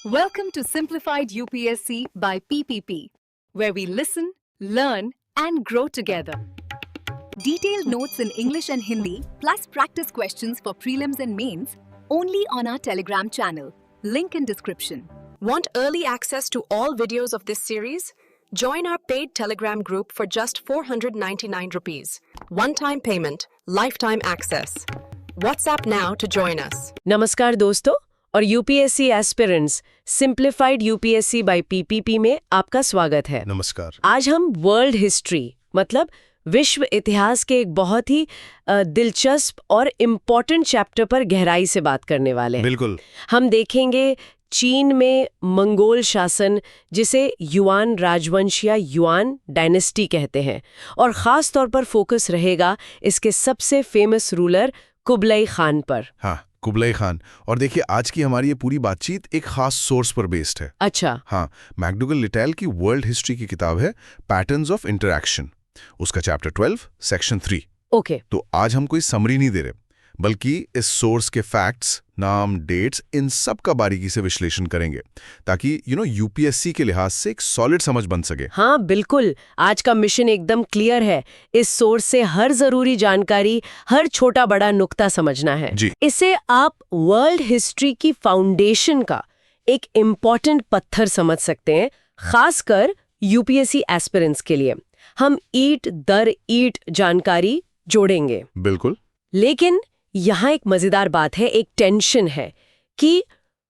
Welcome to Simplified UPSC by PPP, where we listen, learn, and grow together. Detailed notes in English and Hindi, plus practice questions for prelims and mains, only on our Telegram channel. Link in description. Want early access to all videos of this series? Join our paid Telegram group for just 499 rupees. One-time payment, lifetime access. WhatsApp now to join us. नमस्कार दोस्तों और UPSC aspirants simplified UPSC by PPP में आपका स्वागत है। नमस्कार। आज हम वर्ल्ड हिस्ट्री मतलब विश्व इतिहास के एक बहुत ही दिलचस्प और इम्पोर्टेंट चैप्टर पर गहराई से बात करने वाले हैं। बिल्कुल। हम देखेंगे चीन में मंगोल शासन, जिसे युआन राजवंश या युआन डायनेस्टी कहते हैं, और ख़ास तौर पर फोकस रहेगा इसके सबसे फेमस रूलर कुबलाई खान पर। हाँ, कुबलाई खान। और देखिए, आज की हमारी ये पूरी बातचीत एक खास सोर्स पर बेस्ड है। अच्छा। हाँ, मैकडुगल लिटल की वर्ल्ड हिस्ट्री की किताब है पैटर्न्स ऑफ इंटरैक्शन, उसका चैप्टर 12 सेक्शन 3। ओके। तो आज हम कोई समरी नहीं दे रहे, बल्कि इस सोर्स के फैक्ट्स, नाम, डेट्स, इन सब का बारीकी से विश्लेषण करेंगे, ताकि यूपीएससी के लिहाज से एक सॉलिड समझ बन सके। हाँ बिल्कुल, आज का मिशन एकदम क्लियर है। इस सोर्स से हर जरूरी जानकारी, हर छोटा बड़ा नुक्ता समझना है जी। इसे आप वर्ल्ड हिस्ट्री की फाउंडेशन का एक इम्पॉर्टेंट पत्थर समझ सकते हैं, खासकर यूपीएससी एस्पिरेंट्स के लिए। हम ईंट दर ईंट जानकारी जोड़ेंगे। बिल्कुल। लेकिन यहाँ एक मजेदार बात है, एक टेंशन है कि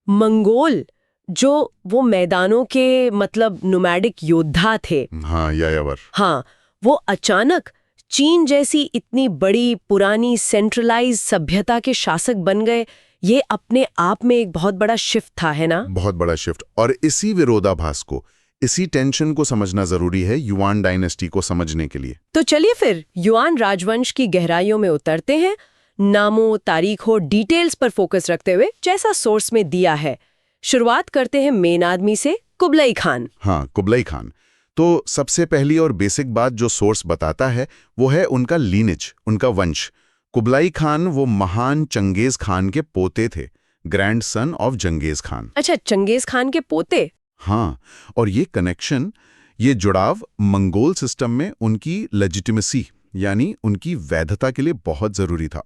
मंगोल जो वो मैदानों के मतलब नोमैडिक योद्धा थे, हाँ, यायावर, हाँ, वो अचानक चीन जैसी इतनी बड़ी पुरानी सेंट्रलाइज सभ्यता के शासक बन गए। ये अपने आप में एक बहुत बड़ा शिफ्ट था, है ना? बहुत बड़ा शिफ्ट। और इसी विरोधाभास को, इसी टेंशन को समझना जरूरी है युआन डायनेस्टी को समझने के लिए। तो चलिए फिर युआन राजवंश की गहराइयों में उतरते हैं, नामों, तारीखों, डिटेल्स पर फोकस रखते हुए, जैसा सोर्स में दिया है। शुरुआत करते हैं मेन आदमी से, कुबलाई खान। हाँ, कुबलाई खान। तो सबसे पहली और बेसिक बात जो सोर्स बताता है वो है उनका लीनेज, उनका वंश। कुबलाई खान वो महान चंगेज खान के पोते थे, ग्रैंड सन ऑफ जंगेज खान। अच्छा, चंगेज खान के पोते। हाँ, और ये कनेक्शन, ये जुड़ाव मंगोल सिस्टम में उनकी लेजिटिमेसी यानी उनकी वैधता के लिए बहुत जरूरी था।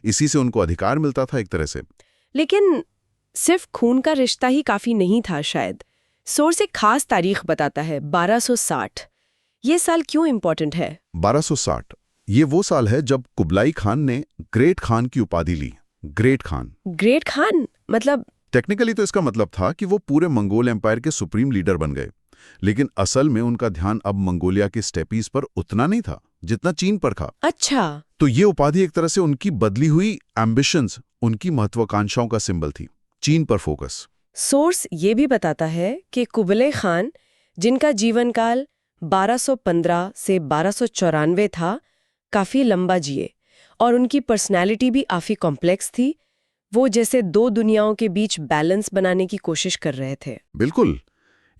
इसी से उनको अधिकार मिलता था एक तरह से। लेकिन सिर्फ खून का रिश्ता ही काफी नहीं था शायद। सोर्स एक खास तारीख बताता है, 1260। ये साल क्यों इम्पोर्टेंट है? 1260 ये वो साल है जब कुबलाई खान ने ग्रेट खान की उपाधि ली। ग्रेट खान। ग्रेट खान मतलब? टेक्निकली तो इसका मतलब था कि वो पूरे मंगोल एम्पायर के सुप्रीम लीडर बन गए, लेकिन असल में उनका ध्यान अब मंगोलिया के स्टेपीज पर उतना नहीं था जितना चीन पर था। अच्छा। तो ये उपाधि एक तरह से उनकी बदली हुई एम्बिशंस, उनकी महत्वाकांक्षाओं का सिंबल थी, चीन पर फोकस। सोर्स ये भी बताता है कि कुबलाई खान, जिनका जीवन काल 1215 से 1294 था, काफी लंबा जिए और उनकी पर्सनैलिटी भी काफी कॉम्प्लेक्स थी। वो जैसे दो दुनियाओं के बीच बैलेंस बनाने की कोशिश कर रहे थे। बिल्कुल।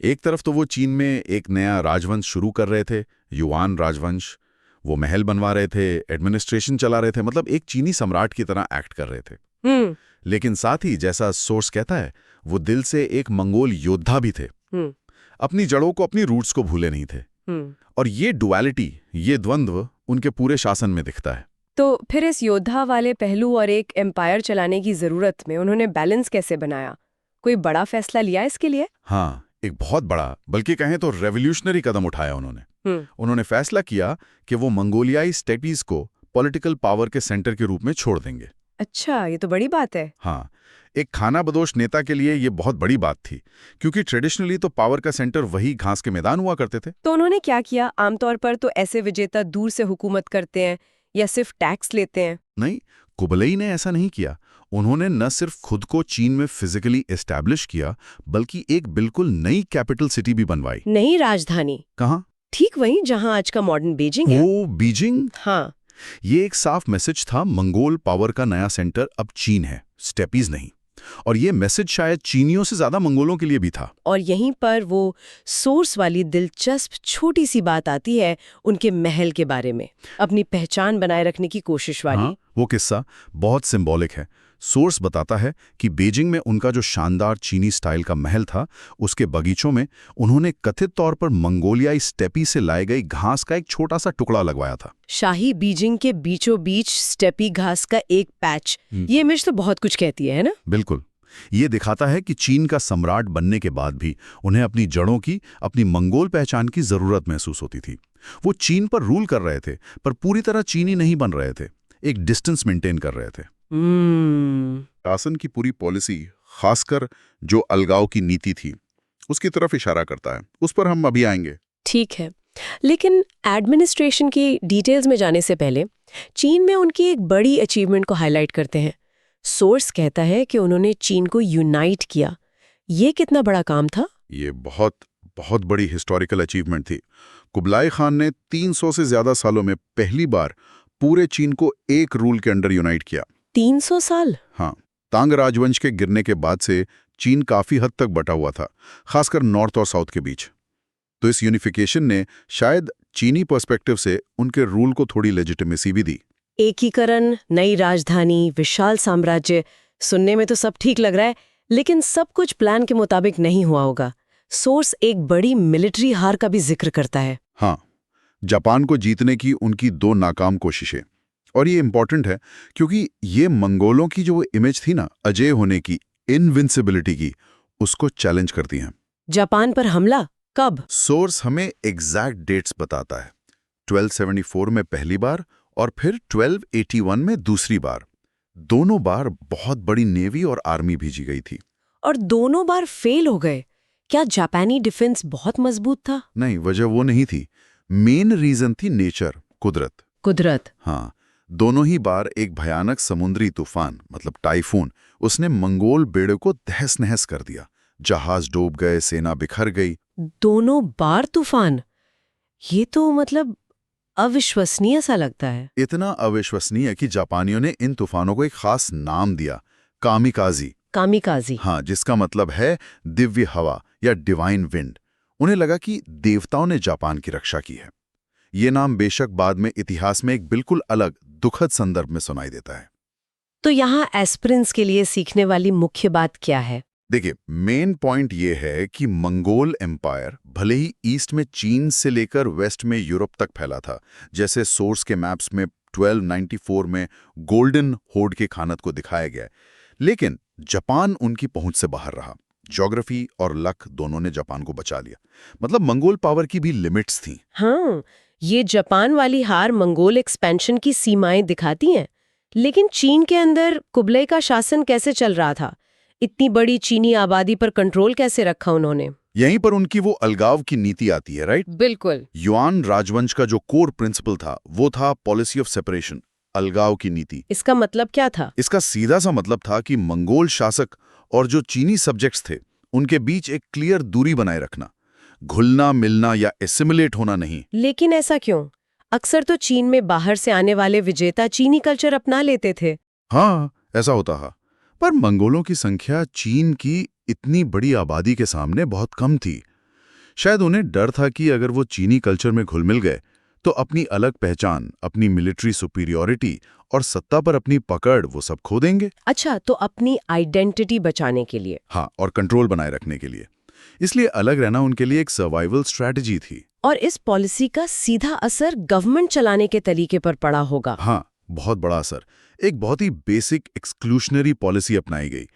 एक तरफ तो वो चीन में एक नया राजवंश शुरू कर रहे थे, युआन राजवंश। वो महल बनवा रहे थे, एडमिनिस्ट्रेशन चला रहे थे, मतलब एक चीनी सम्राट की तरह एक्ट कर रहे थे। लेकिन साथ ही, जैसा सोर्स कहता है, वो दिल से एक मंगोल योद्धा भी थे। अपनी जड़ों को, अपनी रूट्स को भूले नहीं थे। और ये डुअलिटी, ये द्वंद्व उनके पूरे शासन में दिखता है। तो फिर इस योद्धा वाले पहलू और एक एम्पायर चलाने की जरूरत में उन्होंने बैलेंस कैसे बनाया? कोई बड़ा फैसला लिया इसके लिए? हाँ, एक बहुत बड़ा, बल्कि कहें तो रेवोल्यूशनरी कदम उठाया उन्होंने फैसला किया कि वो मंगोलियाई स्टेपीज को पॉलिटिकल पावर के सेंटर के रूप में छोड़ देंगे। अच्छा, ये तो बड़ी बात है। हाँ, एक खानाबदोश नेता के लिए ये बहुत बड़ी बात थी, क्योंकि ट्रेडिशनली तो पावर का सेंटर वही घास के मैदान हुआ करते थे। तो उन्होंने क्या किया? आमतौर पर तो ऐसे विजेता दूर से हुकूमत करते हैं या सिर्फ टैक्स लेते हैं। नहीं, कुबलाई ने ऐसा नहीं किया। उन्होंने न सिर्फ खुद को चीन में फिजिकली एस्टैब्लिश किया, बल्कि एक बिल्कुल नई कैपिटल सिटी भी बनवाई। नई राजधानी? कहाँ? ठीक वहीं जहां आज का मॉडर्न बीजिंग है। वो बीजिंग? हाँ। ये एक साफ मैसेज था, मंगोल पावर का नया सेंटर अब चीन है, स्टेपीज नहीं। और ये मैसेज शायद चीनियों से ज्यादा मंगोलों के लिए भी था। और यहीं पर वो सोर्स वाली दिलचस्प छोटी सी बात आती है, उनके महल के बारे में, अपनी पहचान बनाए रखने की कोशिश वाली। हाँ, वो किस्सा बहुत सिंबॉलिक है। सोर्स बताता है कि बीजिंग में उनका जो शानदार चीनी स्टाइल का महल था, उसके बगीचों में उन्होंने कथित तौर पर मंगोलियाई स्टेपी से लाई गई घास का एक छोटा सा टुकड़ा लगवाया था। शाही बीजिंग के बीचों बीच स्टेपी घास का एक पैच, ये इमेज तो बहुत कुछ कहती है ना? बिल्कुल। ये दिखाता है कि चीन का सम्राट बनने के बाद भी उन्हें अपनी जड़ों की, अपनी मंगोल पहचान की जरूरत महसूस होती थी। वो चीन पर रूल कर रहे थे, पर पूरी तरह चीनी नहीं बन रहे थे, एक डिस्टेंस मेंटेन कर रहे थे। शासन की पूरी पॉलिसी, खासकर जो अलगाव की नीति थी, उसकी तरफ इशारा करता है। उस पर हम अभी आएंगे। ठीक है, लेकिन एडमिनिस्ट्रेशन की डिटेल्स में जाने से पहले चीन में उनकी एक बड़ी अचीवमेंट को हाईलाइट करते हैं। सोर्स कहता है कि उन्होंने चीन को यूनाइट किया। ये कितना बड़ा काम था? ये बहुत बहुत बड़ी हिस्टोरिकल अचीवमेंट थी। कुबलाई खान ने 300 से ज्यादा सालों में पहली बार पूरे चीन को एक रूल के अंडर यूनाइट किया। 300 साल? हाँ, तांग राजवंश के गिरने के बाद से चीन काफी हद तक बटा हुआ था, खासकर नॉर्थ और साउथ के बीच। तो इस यूनिफिकेशन ने शायद चीनी पर्सपेक्टिव से उनके रूल को थोड़ी लेजिटिमेसी भी दी। एकीकरण, नई राजधानी, विशाल साम्राज्य, सुनने में तो सब ठीक लग रहा है, लेकिन सब कुछ प्लान के मुताबिक नहीं हुआ होगा। सोर्स एक बड़ी मिलिट्री हार का भी जिक्र करता है। हाँ, जापान को जीतने की उनकी 2 नाकाम कोशिशें। और ये इंपॉर्टेंट है क्योंकि ये मंगोलों की जो इमेज थी ना, अजेय होने की, इनविंसिबिलिटी की, उसको चैलेंज करती हैं। जापान पर हमला कब? सोर्स हमें एग्जैक्ट डेट्स बताता है। 1274 में पहली बार और फिर 1281 में दूसरी बार। दोनों बार बहुत बड़ी नेवी और आर्मी भेजी गई थी। और दोनों बार फेल हो गए। क्या जापानी डिफेंस बहुत मजबूत था? नहीं, वजह वो नहीं थी। मेन रीजन थी नेचर, कुदरत। हाँ, दोनों ही बार एक भयानक समुद्री तूफान, मतलब टाइफून, उसने मंगोल बेड़े को तहस नहस कर दिया। जहाज डूब गए, सेना बिखर गई। दोनों बार तूफान? ये तो मतलब अविश्वसनीय सा लगता है। इतना अविश्वसनीय कि जापानियों ने इन तूफानों को एक खास नाम दिया, कामिकाजी। हाँ, जिसका मतलब है दिव्य हवा या डिवाइन विंड। उन्हें लगा कि देवताओं ने जापान की रक्षा की है। ये नाम बेशक बाद में इतिहास में एक बिल्कुल अलग, दुखद संदर्भ में सुनाई देता है। तो यहाँ एस्पिरेंट्स के लिए सीखने वाली मुख्य बात क्या है? देखिए, मेन पॉइंट ये है कि मंगोल एम्पायर भले ही ईस्ट में चीन से लेकर वेस्ट में यूरोप तक फैला था, जैसे सोर्स के मैप्स में 1294 में गोल्डन होर्ड के खानत को दिखाया गया है, लेकिन जापान उनकी पहुंच से बाहर रहा। ज्योग्राफी और लक दोनों ने जापान को बचा लिया। मतलब मंगोल पावर की भी लिमिट्स थी। हाँ, ये जापान वाली हार मंगोल एक्सपेंशन की सीमाएं दिखाती हैं। लेकिन चीन के अंदर कुबलाई का शासन कैसे चल रहा था? इतनी बड़ी चीनी आबादी पर कंट्रोल कैसे रखा उन्होंने? यहीं पर उनकी वो अलगाव की नीति आती है, राइट? बिल्कुल। युआन राजवंश का जो कोर प्रिंसिपल था, वो था पॉलिसी ऑफ सेपरेशन, अलगाव की नीति। इसका मतलब क्या था? इसका सीधा सा मतलब था कि मंगोल शासक और जो चीनी सब्जेक्ट्स थे, उनके बीच एक क्लियर दूरी बनाए रखना, घुलना मिलना या एसिमिलेट होना नहीं। लेकिन ऐसा क्यों? अक्सर तो चीन में बाहर से आने वाले विजेता चीनी कल्चर अपना लेते थे। हाँ, ऐसा होता है, पर मंगोलों की संख्या चीन की इतनी बड़ी आबादी के सामने बहुत कम थी। शायद उन्हें डर था कि अगर वो चीनी कल्चर में घुल मिल गए तो अपनी अलग पहचान, अपनी मिलिट्री सुपीरियॉरिटी और सत्ता पर अपनी पकड़, वो सब खो देंगे। अच्छा, तो अपनी आइडेंटिटी बचाने के लिए? हाँ, और कंट्रोल बनाए रखने के लिए। इसलिए अलग रहना उनके लिए एक सर्वाइवल स्ट्रैटेजी थी। और इस पॉलिसी का सीधा असर गवर्नमेंट चलाने के तरीके पर पड़ा होगा। हाँ, बहुत बड़ा असर। एक बहुत ही बेसिक एक्सक्लूशनरी पॉलिसी अपनाई गई।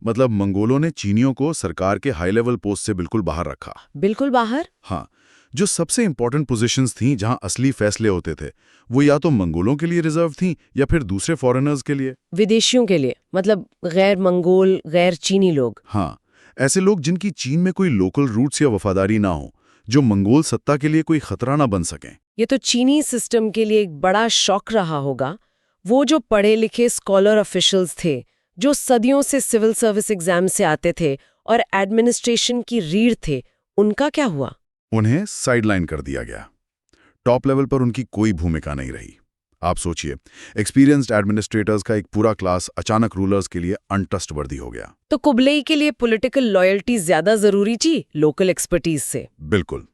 मतलब मंगोलों ने चीनियों को सरकार के हाई लेवल पोस्ट से बिल्कुल बाहर रखा। बिल्कुल बाहर? हाँ, जो सबसे इंपॉर्टेंट पोजीशंस थीं, जहां असली फैसले होते थे, वो या तो मंगोलों के लिए रिजर्व थीं या फिर दूसरे फॉरेनर्स के लिए, विदेशियों के लिए, मतलब गैर मंगोल, गैर चीनी लोग। हाँ, ऐसे लोग जिनकी चीन में कोई लोकल रूट्स या वफादारी ना हो, जो मंगोल सत्ता के लिए कोई खतरा ना बन सकें। ये तो चीनी सिस्टम के लिए एक बड़ा शॉक रहा होगा। वो जो पढ़े लिखे स्कॉलर ऑफिशियल्स थे, जो सदियों से सिविल सर्विस एग्जाम से आते थे और एडमिनिस्ट्रेशन की रीढ़ थे, उनका क्या हुआ? उन्हें साइडलाइन कर दिया गया। टॉप लेवल पर उनकी कोई भूमिका नहीं रही। आप सोचिए, एक्सपीरियंस्ड एडमिनिस्ट्रेटर्स का एक पूरा क्लास अचानक रूलर्स के लिए अनट्रस्टवर्दी हो गया। तो कुबलाई के लिए पॉलिटिकल लॉयल्टी ज्यादा जरूरी थी लोकल एक्सपर्टीज से। बिल्कुल।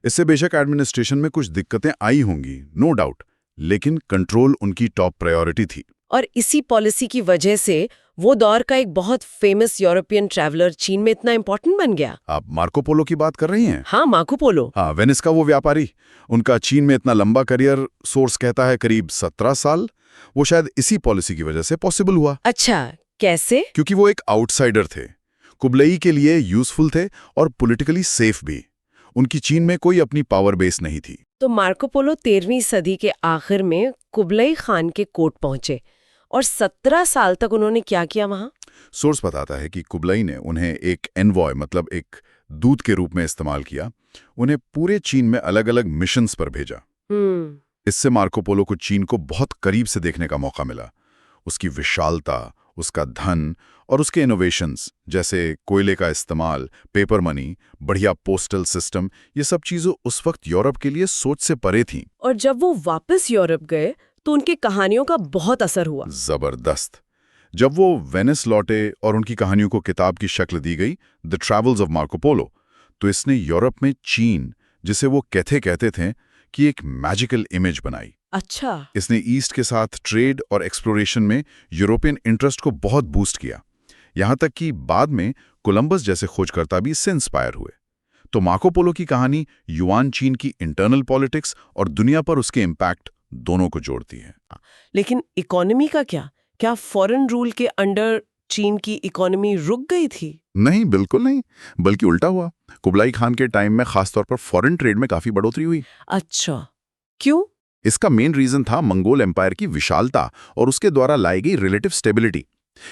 इससे बेशक एडमिनिस्ट्रेशन में कुछ दिक्कतें आई होंगी, नो डाउट, लेकिन कंट्रोल उनकी टॉप प्रायोरिटी थी। और इसी पॉलिसी की वजह से वो दौर का एक बहुत फेमस यूरोपियन ट्रैवलर चीन में इतना इंपॉर्टेंट बन गया। आप मार्को पोलो की बात कर रही हैं? हाँ, मार्को पोलो। हाँ, वेनिस का वो व्यापारी। उनका चीन में इतना लंबा करियर, सोर्स कहता है करीब 17 साल। वो शायद इसी पॉलिसी की वजह से पॉसिबल हुआ। अच्छा, कैसे? क्योंकि वो एक आउटसाइडर थे, कुबलई के लिए यूजफुल थे और पॉलिटिकली सेफ भी। उनकी चीन में कोई अपनी पावर बेस नहीं थी। तो मार्को पोलो 13वीं सदी के आखिर में कुबलई खान के कोर्ट पहुंचे और 17 साल तक उन्होंने क्या किया वहां? सोर्स बताता है कि कुबलई ने उन्हें एक एनवॉय मतलब एक दूत के रूप में इस्तेमाल किया। उन्हें पूरे चीन में अलग अलग मिशंस पर भेजा। इससे मार्को पोलो को चीन को बहुत करीब से देखने का मौका मिला। उसकी विशालता, उसका धन और उसके इनोवेशंस जैसे कोयले का इस्तेमाल, पेपर मनी, बढ़िया पोस्टल सिस्टम, ये सब चीज़ें उस वक्त यूरोप के लिए सोच से परे थीं। और जब वो वापस यूरोप गए तो उनकी कहानियों का बहुत असर हुआ। जबरदस्त। जब वो वेनिस लौटे और उनकी कहानियों को किताब की शक्ल दी गई, the travels of Marco Polo, तो इसने यूरोप में चीन, जिसे वो कैथे कहते थे, कि एक मैजिकल इमेज बनाई। अच्छा। इसने ईस्ट के साथ ट्रेड और एक्सप्लोरेशन में यूरोपियन इंटरेस्ट को बहुत बूस्ट किया। यहां तक कि बाद में कोलंबस जैसे खोजकर्ता भी इससे इंस्पायर हुए। तो मार्को पोलो की कहानी युआन चीन की इंटरनल पॉलिटिक्स और दुनिया पर उसके इम्पैक्ट दोनों को जोड़ती है। लेकिन इकोनॉमी का क्या फॉरेन रूल के अंडर चीन की इकोनॉमी रुक गई थी? नहीं, बिल्कुल नहीं, बल्कि उल्टा हुआ। कुबलाई खान के टाइम में खासतौर पर फॉरेन ट्रेड में काफी बढ़ोतरी हुई। अच्छा, क्यों? इसका मेन रीजन था मंगोल एम्पायर की विशालता और उसके द्वारा लाई गई रिलेटिव स्टेबिलिटी।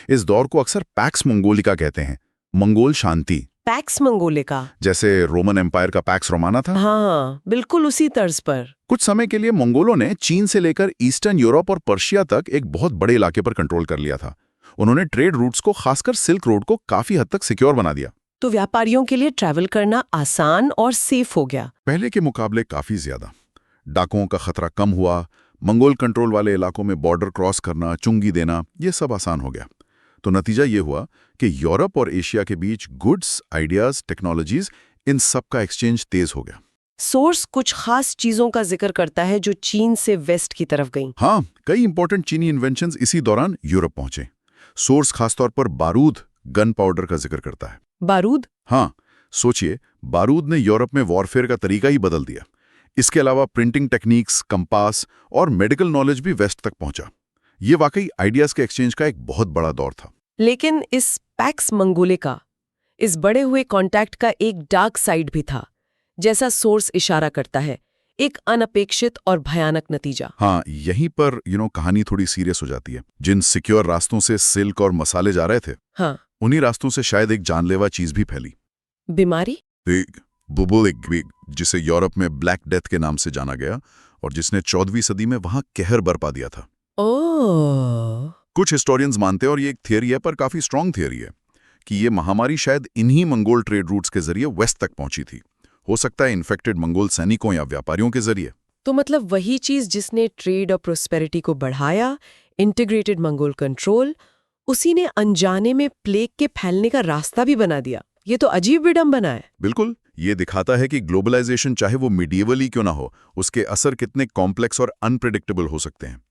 इस दौर को अक्सर पैक्स मंगोलिका कहते हैं, मंगोल शांति। पैक्स मंगोलिका? जैसे रोमन एम्पायर का पैक्स रोमाना था। हाँ, बिल्कुल उसी तर्ज पर। कुछ समय के लिए मंगोलों ने चीन से लेकर ईस्टर्न यूरोप और पर्शिया तक एक बहुत बड़े इलाके पर कंट्रोल कर लिया था। उन्होंने ट्रेड रूट्स को, खासकर सिल्क रोड को, काफी हद तक सिक्योर बना दिया। तो व्यापारियों के लिए ट्रैवल करना आसान और सेफ हो गया। पहले के मुकाबले काफी ज्यादा। डाकुओं का खतरा कम हुआ, मंगोल कंट्रोल वाले इलाकों में बॉर्डर क्रॉस करना, चुंगी देना, ये सब आसान हो गया। तो नतीजा ये हुआ कि यूरोप और एशिया के बीच गुड्स, आइडियाज, टेक्नोलॉजीज, इन सब का एक्सचेंज तेज हो गया। सोर्स कुछ खास चीजों का जिक्र करता है जो चीन से वेस्ट की तरफ गईं। हाँ, कई इंपॉर्टेंट चीनी इन्वेंशंस इसी दौरान यूरोप पहुंचे। सोर्स खासतौर पर बारूद, गन पाउडर का जिक्र करता है। बारूद? हाँ, सोचिए, बारूद ने यूरोप में वॉरफेयर का तरीका ही बदल दिया। इसके अलावा प्रिंटिंग टेक्निक्स, कंपास और मेडिकल नॉलेज भी वेस्ट तक पहुंचा। ये वाकई आइडियाज के एक्सचेंज का एक बहुत बड़ा दौर था। लेकिन इस पैक्स मंगोलिका, इस बड़े हुए कॉन्टैक्ट का एक डार्क साइड भी था, जैसा सोर्स इशारा करता है, एक अनपेक्षित और भयानक नतीजा। हाँ, यहीं पर कहानी थोड़ी सीरियस हो जाती है। जिन सिक्योर रास्तों से सिल्क और मसाले जा रहे थे, हाँ, उन्हीं रास्तों से शायद एक जानलेवा चीज भी फैली। बीमारी? एक बुबुलिक, जिसे यूरोप में ब्लैक डेथ के नाम से जाना गया और जिसने 14वीं सदी में वहां कहर बरपा दिया था। ओह। कुछ हिस्टोरियंस मानते हैं, और ये एक थियरी है, पर काफी स्ट्रांग थियरी है, कि ये महामारी शायद इन्हीं मंगोल ट्रेड रूट्स के जरिए वेस्ट तक पहुंची थी। हो सकता है इन्फेक्टेड मंगोल सैनिकों या व्यापारियों के जरिए। तो मतलब वही चीज जिसने ट्रेड और प्रोस्पेरिटी को बढ़ाया, इंटीग्रेटेड मंगोल कंट्रोल, उसी ने अनजाने में प्लेग के फैलने का रास्ता भी बना दिया। ये तो अजीब विडंबना है। बिल्कुल, ये दिखाता है कि ग्लोबलाइजेशन, चाहे वो मीडिएवल ही क्यों ना हो, उसके असर कितने कॉम्प्लेक्स और अनप्रेडिक्टेबल हो सकते हैं।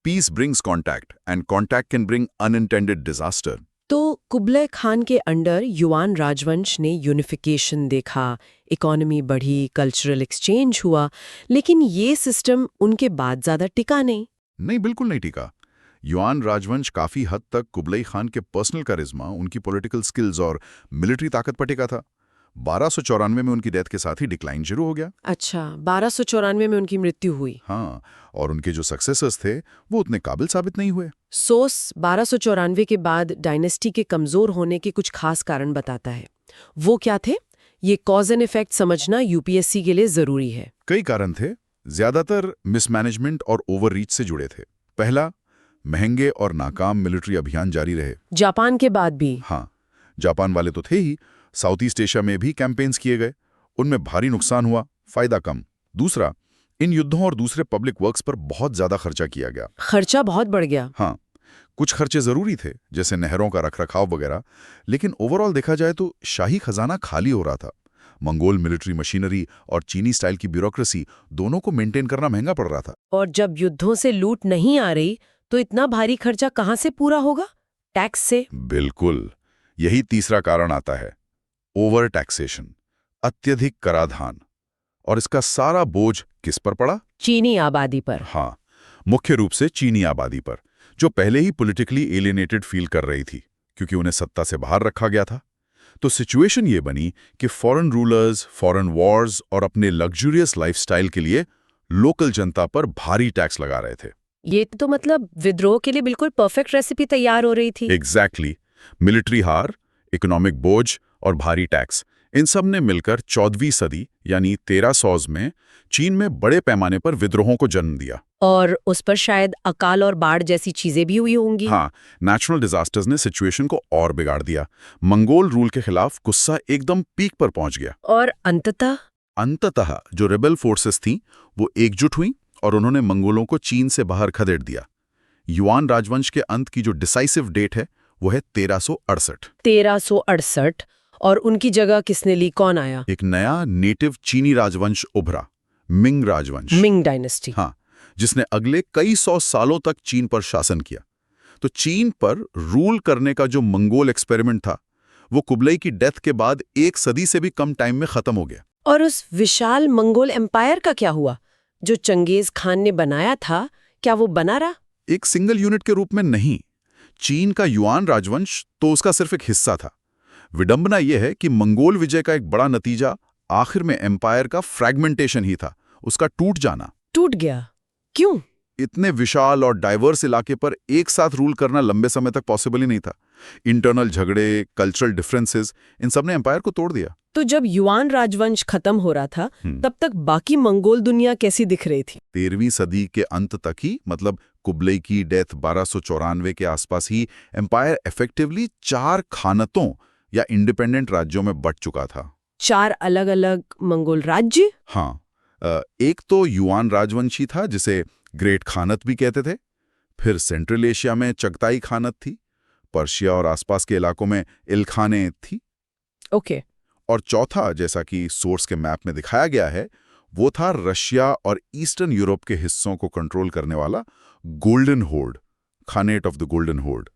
Peace brings contact and contact can bring unintended disaster. तो कुबलई खान के अंडर युआन राजवंश ने यूनिफिकेशन देखा, इकोनॉमी बढ़ी, कल्चरल एक्सचेंज हुआ, लेकिन ये सिस्टम उनके बाद ज्यादा टिका नहीं। नहीं, बिल्कुल नहीं टिका। युआन राजवंश काफी हद तक कुबलई खान के पर्सनल करिश्मा, उनकी पॉलिटिकल स्किल्स और मिलिट्री ताकत पर टिका था। 1294 में उनकी डेथ के साथ ही डिक्लाइन शुरू हो गया। अच्छा, 1294 में उनकी मृत्यु हुई। हाँ, और उनके जो सक्सेसर्स थे वो उतने काबिल साबित नहीं हुए। सोर्स 1294 के बाद डायनेस्टी के कमजोर होने के कुछ खास कारण बताता है। वो क्या थे? ये कॉज एंड इफेक्ट समझना यूपीएससी के लिए जरूरी है। कई कारण थे, ज्यादातर मिसमैनेजमेंट और ओवररीच से जुड़े थे। पहला, महंगे और नाकाम मिलिट्री अभियान जारी रहे। जापान के बाद भी? हाँ, जापान वाले तो थे ही, साउथ ईस्ट एशिया में भी कैंपेन्स किए गए, उनमें भारी नुकसान हुआ, फायदा कम। दूसरा, इन युद्धों और दूसरे पब्लिक वर्क्स पर बहुत ज्यादा खर्चा किया गया। खर्चा बहुत बढ़ गया। हाँ, कुछ खर्चे जरूरी थे, जैसे नहरों का रखरखाव वगैरह, लेकिन ओवरऑल देखा जाए तो शाही खजाना खाली हो रहा था। मंगोल मिलिट्री मशीनरी और चीनी स्टाइल की ब्यूरोक्रेसी, दोनों को मेंटेन करना महंगा पड़ रहा था। और जब युद्धों से लूट नहीं आ रही तो इतना भारी खर्चा कहाँ से पूरा होगा? टैक्स से? बिल्कुल, यही तीसरा कारण आता है, ओवर टैक्सेशन, अत्यधिक कराधान। और इसका सारा बोझ किस पर पड़ा? चीनी आबादी पर। हाँ, मुख्य रूप से चीनी आबादी पर, जो पहले ही पॉलिटिकली एलियनेटेड फील कर रही थी क्योंकि उन्हें सत्ता से बाहर रखा गया था। तो सिचुएशन ये बनी कि फॉरेन रूलर्स, फॉरेन वॉर्स और अपने लग्जूरियस लाइफस्टाइल के लिए लोकल जनता पर भारी टैक्स लगा रहे थे। ये तो मतलब विद्रोह के लिए बिल्कुल परफेक्ट रेसिपी तैयार हो रही थी। एग्जैक्टली। मिलिट्री हार, इकोनॉमिक बोझ और भारी टैक्स, इन सब ने मिलकर 14वीं सदी यानी 1300 में चीन में बड़े पैमाने पर विद्रोहों को जन्म दिया। और उस पर शायद अकाल और बाढ़ जैसी चीजें भी हुई होंगी। हाँ, नेचुरल डिजास्टर्स ने सिचुएशन को और बिगाड़ दिया। मंगोल रूल के खिलाफ गुस्सा एकदम पीक पर पहुंच गया। और अंततः जो रेबेल फोर्सेस थीं वो एकजुट हुई और उन्होंने मंगोलों को चीन से बाहर खदेड़ दिया। युआन राजवंश के अंत की जो डिसाइसिव डेट है वो है 1368। 1368। और उनकी जगह किसने ली? कौन आया? एक नया नेटिव चीनी राजवंश उभरा, मिंग राजवंश। Ming dynasty. हाँ, जिसने अगले कई सौ सालों तक चीन पर शासन किया। तो चीन पर रूल करने का जो मंगोल एक्सपेरिमेंट था वो कुबलई की डेथ के बाद 1 सदी से भी कम टाइम में खत्म हो गया। और उस विशाल मंगोल एम्पायर का क्या हुआ जो चंगेज खान ने बनाया था? क्या वो बना रहा? एक सिंगल यूनिट के रूप में नहीं। चीन का युआन राजवंश तो उसका सिर्फ एक हिस्सा था। विडंबना यह है कि मंगोल विजय का एक बड़ा नतीजा आखिर में एम्पायर का फ्रैगमेंटेशन ही था, उसका टूट जाना। टूट गया? क्यों? इतने विशाल और डाइवर्स इलाके पर एक साथ रूल करना लंबे समय तक पॉसिबल ही नहीं था। इंटरनल झगड़े, कल्चरल डिफरेंसेस, इन सब ने एम्पायर को तोड़ दिया। तो जब युआन राजवंश खत्म हो रहा था तब तक बाकी मंगोल दुनिया कैसी दिख रही थी? 13वीं सदी के अंत तक ही, मतलब कुबलई की डेथ 1294 के आसपास ही, एम्पायर इफेक्टिवली 4 खानतों या इंडिपेंडेंट राज्यों में बंट चुका था। 4 अलग-अलग मंगोल राज्य? हाँ, एक तो युआन राजवंशी था जिसे ग्रेट खानत भी कहते थे। फिर सेंट्रल एशिया में चगताई खानत थी। पर्शिया और आसपास के इलाकों में इल्खाने थी। ओके। और चौथा, जैसा कि सोर्स के मैप में दिखाया गया है, वो था रशिया और ईस्टर्न यूरोप के हिस्सों को कंट्रोल करने वाला golden horde, khanate of the golden horde.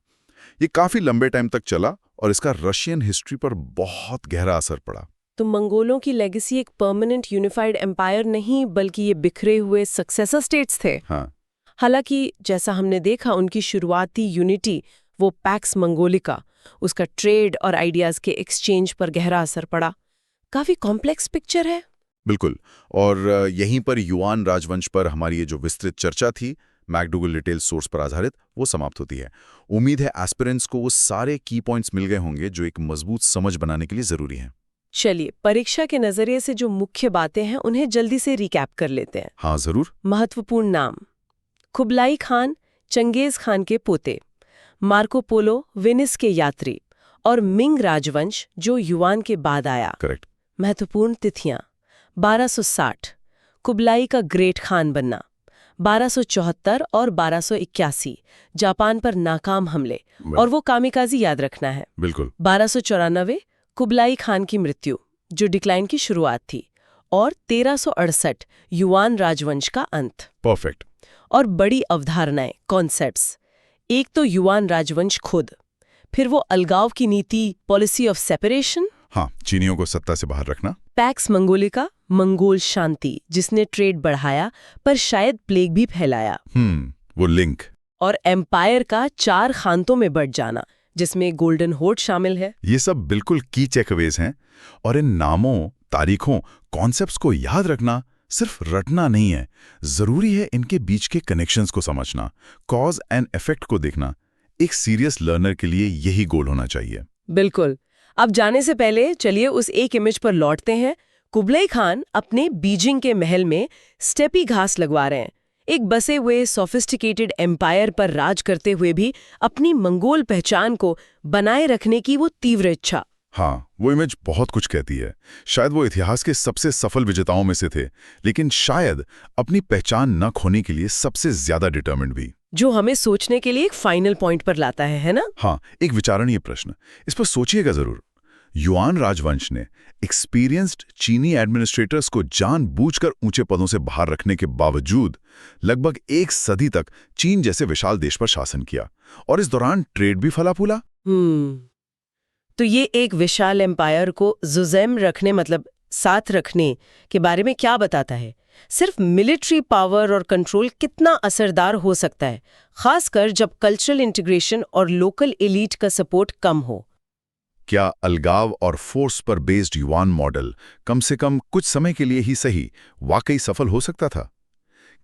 ये काफी लंबे टाइम तक चला और इसका रशियन हिस्ट्री पर बहुत गहरा असर पड़ा। तो मंगोलों की लेगेसी एक परमानेंट यूनिफाइड एम्पायर नहीं बल्कि ये बिखरे हुए सक्सेसर स्टेट्स थे। हाँ। हालांकि जैसा हमने देखा उनकी शुरुआती यूनिटी, वो पैक्स मंगोलिका, उसका ट्रेड और आइडियाज के एक्सचेंज पर गहरा असर पड़ा। काफी कॉम्प्लेक्स पिक्चर है। बिल्कुल। और यहीं पर युआन राजवंश पर हमारी ये जो विस्तृत चर्चा थी मैकडूगल डिटेल सोर्स पर आधारित, वो समाप्त होती है। उम्मीद है एस्पिरेंट्स को वो सारे की पॉइंट्स मिल गए होंगे जो एक मजबूत समझ बनाने के लिए जरूरी हैं। चलिए, परीक्षा के नजरिए से जो मुख्य बातें हैं उन्हें जल्दी से रिकैप कर लेते हैं। हाँ जरूर। महत्वपूर्ण नाम: कुबलाई खान, चंगेज खान के पोते, मार्को पोलो, वेनिस के यात्री, और मिंग राजवंश जो युआन के बाद आया। करेक्ट। महत्वपूर्ण तिथियां: 1260 कुबलाई का ग्रेट खान बनना, 1274 और 1281 जापान पर नाकाम हमले, और वो कामिकाजी याद रखना है। बिल्कुल। 1294 कुबलाई खान की मृत्यु जो डिक्लाइन की शुरुआत थी, और 1368 युआन राजवंश का अंत। परफेक्ट। और बड़ी अवधारणाएं, कॉन्सेप्ट्स: एक तो युआन राजवंश खुद, फिर वो अलगाव की नीति, पॉलिसी ऑफ सेपरेशन, हाँ, चीनियों को सत्ता से बाहर रखना, पैक्स मंगोलिका, मंगोल शांति जिसने ट्रेड बढ़ाया पर शायद प्लेग भी फैलाया, वो लिंक, और एम्पायर का 4 खानतों में बढ़ जाना जिसमें गोल्डन होर्ड शामिल है। ये सब बिल्कुल की चेकअवेज हैं। और इन नामों, तारीखों, कॉन्सेप्ट्स को याद रखना सिर्फ रटना नहीं है, जरूरी है इनके बीच के कनेक्शंस को समझना, कॉज एंड इफेक्ट को देखना। एक सीरियस लर्नर के लिए यही गोल होना चाहिए। बिल्कुल। अब जाने से पहले चलिए उस एक इमेज पर लौटते हैं। कुबलाई खान अपने बीजिंग के महल में स्टेपी घास लगवा रहे हैं, एक बसे हुए सोफिस्टिकेटेड एम्पायर पर राज करते हुए भी अपनी मंगोल पहचान को बनाए रखने की वो तीव्र इच्छा। हाँ, वो इमेज बहुत कुछ कहती है। शायद वो इतिहास के सबसे सफल विजेताओं में से थे, लेकिन शायद अपनी पहचान न खोने के लिए सबसे ज्यादा डिटर्मिन्ड भी। जो हमें सोचने के लिए एक फाइनल पॉइंट पर लाता है ना? हाँ, एक विचारणीय प्रश्न, इस पर सोचिएगा जरूर। युआन राजवंश ने एक्सपीरियंस्ड चीनी एडमिनिस्ट्रेटर्स को जानबूझकर ऊंचे पदों से बाहर रखने के बावजूद लगभग 1 सदी तक चीन जैसे विशाल देश पर शासन किया, और इस दौरान ट्रेड भी फला फूला। तो ये एक विशाल एम्पायर को जुज़ैम रखने मतलब साथ रखने के बारे में क्या बताता है? सिर्फ मिलिट्री पावर और कंट्रोल कितना असरदार हो सकता है, खासकर जब कल्चरल इंटीग्रेशन और लोकल एलीट का सपोर्ट कम हो? क्या अलगाव और फोर्स पर बेस्ड युआन मॉडल कम से कम कुछ समय के लिए ही सही वाकई सफल हो सकता था?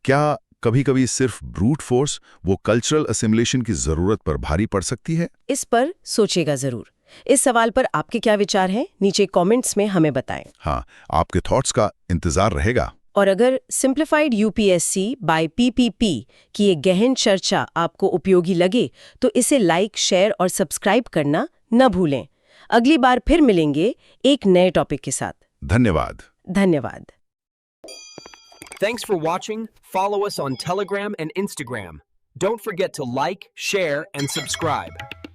क्या कभी-कभी सिर्फ ब्रूट फोर्स वो कल्चरल असिमिलेशन की जरूरत पर भारी पड़ सकती है? इस पर सोचेगा जरूर। इस सवाल पर आपके क्या विचार हैं? नीचे कमेंट्स में हमें बताएं। हाँ, आपके थॉट्स का इंतजार रहेगा। और अगर सिंप्लीफाइड यूपीएससी बाय पीपीपी की ये गहन चर्चा आपको उपयोगी लगे तो इसे लाइक, शेयर और सब्सक्राइब करना न भूलें। अगली बार फिर मिलेंगे एक नए टॉपिक के साथ। धन्यवाद। धन्यवाद। Thanks for watching. Follow us on Telegram and Instagram. Don't forget to like, share, and subscribe.